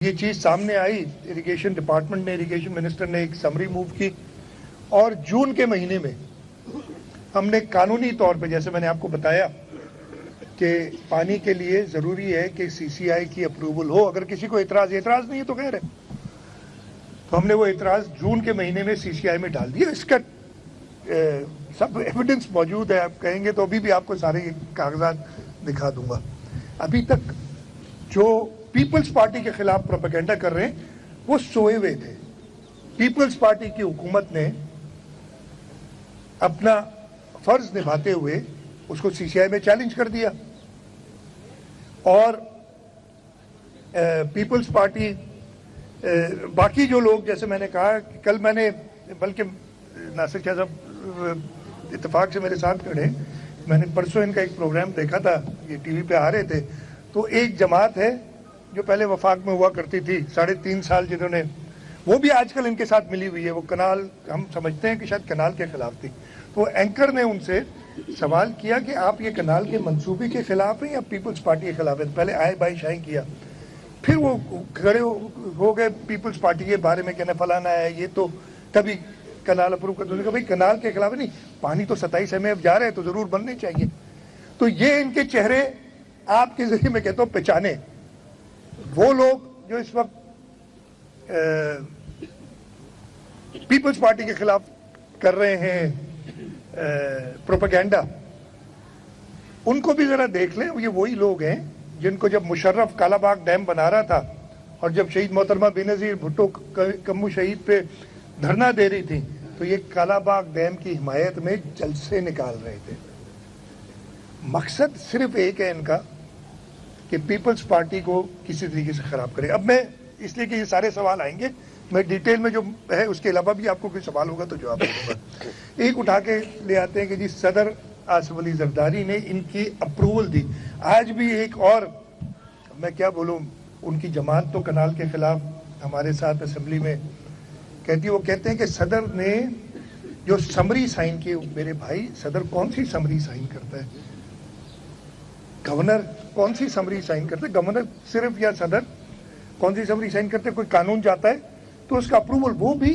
یہ چیز سامنے آئی، اریگیشن ڈپارٹمنٹ نے، اریگیشن منسٹر نے ایک سمری موو کی، اور جون کے مہینے میں ہم نے قانونی طور پہ، جیسے میں نے آپ کو بتایا کہ پانی کے لیے ضروری ہے کہ سی سی آئی کی اپروول ہو. اگر کسی کو اعتراض نہیں ہے تو خیر ہے. تو ہم نے وہ اعتراض جون کے مہینے میں سی سی آئی میں ڈال دیا. اس کا سب ایویڈنس موجود ہے، آپ کہیں گے تو ابھی بھی آپ کو سارے کاغذات دکھا دوں گا. ابھی تک جو پیپلز پارٹی کے خلاف پروپیگنڈا کر رہے ہیں وہ سوئے ہوئے تھے. پیپلز پارٹی کی حکومت نے اپنا فرض نبھاتے ہوئے اس کو سی سی آئی میں چیلنج کر دیا، اور پیپلز پارٹی باقی جو لوگ، جیسے میں نے کہا کل میں نے، بلکہ ناصر شاہ صاحب اتفاق سے میرے ساتھ کھڑے، میں نے پرسوں ان کا ایک پروگرام دیکھا تھا، یہ ٹی وی پہ آ رہے تھے. تو ایک جماعت ہے جو پہلے وفاق میں ہوا کرتی تھی 3.5 سال، جنہوں نے، وہ بھی آج کل ان کے ساتھ ملی ہوئی ہے. وہ کنال، ہم سمجھتے ہیں کہ شاید کنال کے خلاف تھی. تو اینکر نے ان سے سوال کیا کہ آپ یہ کنال کے منصوبے کے خلاف ہیں یا پیپلز پارٹی کے خلاف ہیں؟ پہلے آئے بائی شائیں کیا، پھر وہ کھڑے ہو گئے پیپلز پارٹی کے بارے میں کہنے فلانا ہے یہ تو کبھی کنال اپروو کر دو. بھائی کنال کے خلاف نہیں، پانی تو 27 ایم جا رہے ہیں تو ضرور بننے چاہیے. تو یہ ان کے چہرے آپ کے ذریعے میں کہتا ہوں پہچانے. وہ لوگ جو اس وقت پیپلز پارٹی کے خلاف کر رہے ہیں پروپیگنڈا، ان کو بھی ذرا دیکھ لیں. یہ وہی لوگ ہیں جن کو جب مشرف کالا باغ ڈیم بنا رہا تھا اور جب شہید محترمہ بینظیر بھٹو کمو شہید پہ دھرنا دے رہی تھی تو یہ کالا باغ ڈیم کی حمایت میں جلسے نکال رہے تھے. مقصد صرف ایک ہے ان کا کہ پیپلز پارٹی کو کسی طریقے سے خراب کرے. اب میں، اس لیے کہ یہ سارے سوال آئیں گے، میں ڈیٹیل میں جو ہے اس کے علاوہ بھی آپ کو کوئی سوال ہوگا تو جواب دوں گا. ایک اٹھا کے لے آتے ہیں کہ جی صدر آصف علی زرداری نے ان کی اپروول دی. آج بھی ایک اور، میں کیا بولوں، ان کی جماعت تو کنال کے خلاف ہمارے ساتھ اسمبلی میں کہتی ہے، وہ کہتے ہیں کہ صدر نے جو سمری سائن کی. میرے بھائی، صدر کون سی سمری سائن کرتا ہے؟ گورنر کون سی سمری سائن کرتے؟ گورنر صرف یا صدر کون سی سمری سائن کرتے؟ کوئی قانون جاتا ہے تو اس کا اپروول، وہ بھی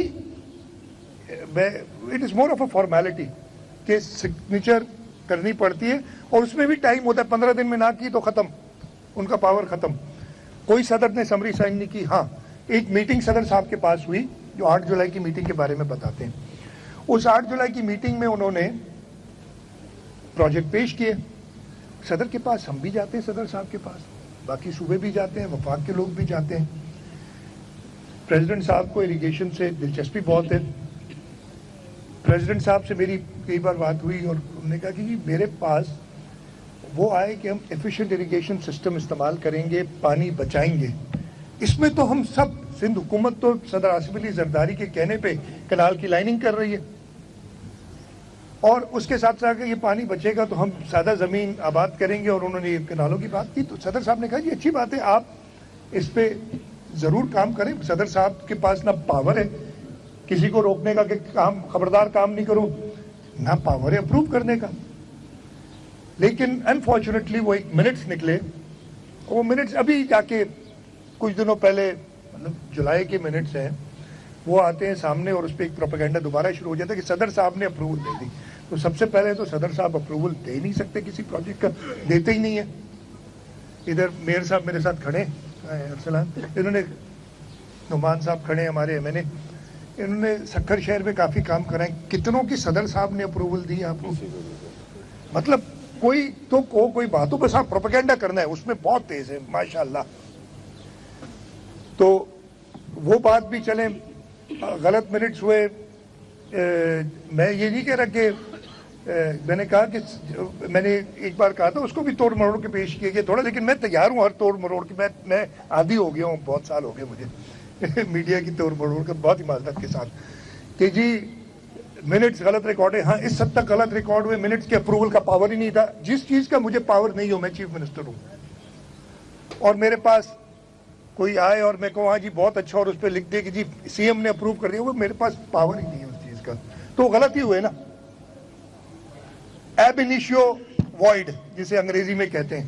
it is more of a formality کہ سگنیچر کرنی پڑتی ہے، اور اس میں بھی ٹائم ہوتا ہے. 15 دن میں نہ کی تو ختم، ان کا پاور ختم. کوئی صدر نے سمری سائن نہیں کی. ہاں، ایک میٹنگ صدر صاحب کے پاس ہوئی جو 8 جولائی کی میٹنگ کے بارے میں بتاتے ہیں. اس 8 جولائی کی میٹنگ میں انہوں نے پروجیکٹ پیش کیے. صدر کے پاس ہم بھی جاتے ہیں، صدر صاحب کے پاس باقی صوبے بھی جاتے ہیں، وفاق کے لوگ بھی جاتے ہیں. پریزیڈنٹ صاحب کو اریگیشن سے دلچسپی بہت ہے. پریزیڈنٹ صاحب سے میری کئی بار بات ہوئی اور انہوں نے کہا کہ جی میرے پاس وہ آئے کہ ہم ایفیشینٹ اریگیشن سسٹم استعمال کریں گے، پانی بچائیں گے. اس میں تو ہم سب، سندھ حکومت تو صدر آصف علی زرداری کے کہنے پہ کنال کی لائننگ کر رہی ہے، اور اس کے ساتھ ساتھ یہ پانی بچے گا تو ہم سادہ زمین آباد کریں گے. اور انہوں نے کنالوں کی بات کی تو صدر صاحب نے کہا جی اچھی بات ہے، آپ اس پہ ضرور کام کریں. صدر صاحب کے پاس نہ پاور ہے کسی کو روکنے کا کہ کام، خبردار کام نہیں کرو، نہ پاور ہے اپروو کرنے کا. لیکن انفارچونیٹلی وہ ایک منٹس نکلے، وہ منٹس ابھی جا کے کچھ دنوں پہلے، مطلب جولائی کے منٹس ہیں، وہ آتے ہیں سامنے اور اس پہ ایک پروپیگنڈا دوبارہ شروع ہو جاتا ہے کہ صدر صاحب نے اپروول دے دی. تو سب سے پہلے تو صدر صاحب اپروول دے ہی نہیں سکتے کسی پروجیکٹ کا، دیتے ہی نہیں ہے. ادھر میئر صاحب میرے ساتھ کھڑے، ارسلان، انہوں نے، نعمان صاحب کھڑے ہمارے ایم این اے، انہوں نے سکھر شہر میں کافی کام کرائے. کتنوں کی صدر صاحب نے اپروول دی آپ کو؟ مطلب کوئی تو کوئی بات ہو، بس آپ پروپیگنڈا کرنا ہے، اس میں بہت تیز ہے ماشاءاللہ. تو وہ بات بھی چلیں، غلط منٹس ہوئے. میں یہ نہیں کہہ رہا کہ میں نے کہا کہ میں نے ایک بار کہا تھا اس کو بھی توڑ مروڑ کے پیش کیا گیا تھوڑا، لیکن میں تیار ہوں ہر توڑ مروڑ کی. میں عادی ہو گیا ہوں، بہت سال ہو گئے مجھے میڈیا کی توڑ مروڑ کا، بہت ہی معذرت کے ساتھ کہ جی منٹس غلط ریکارڈ ہے. ہاں، اس حد تک غلط ریکارڈ ہوئے، منٹس کے اپروول کا پاور ہی نہیں تھا. جس چیز کا مجھے پاور نہیں ہو، میں چیف منسٹر ہوں، اور میرے پاس کوئی آئے اور میں کہوں ہاں جی بہت اچھا، اور اس پہ لکھ دے کہ جی سی ایم نے اپروو کر دیا، وہ میرے پاس پاور ہی نہیں ہے اس چیز کا، تو غلط ہی ہوئے نا. ایب انیشیو وائڈ جسے انگریزی میں کہتے ہیں،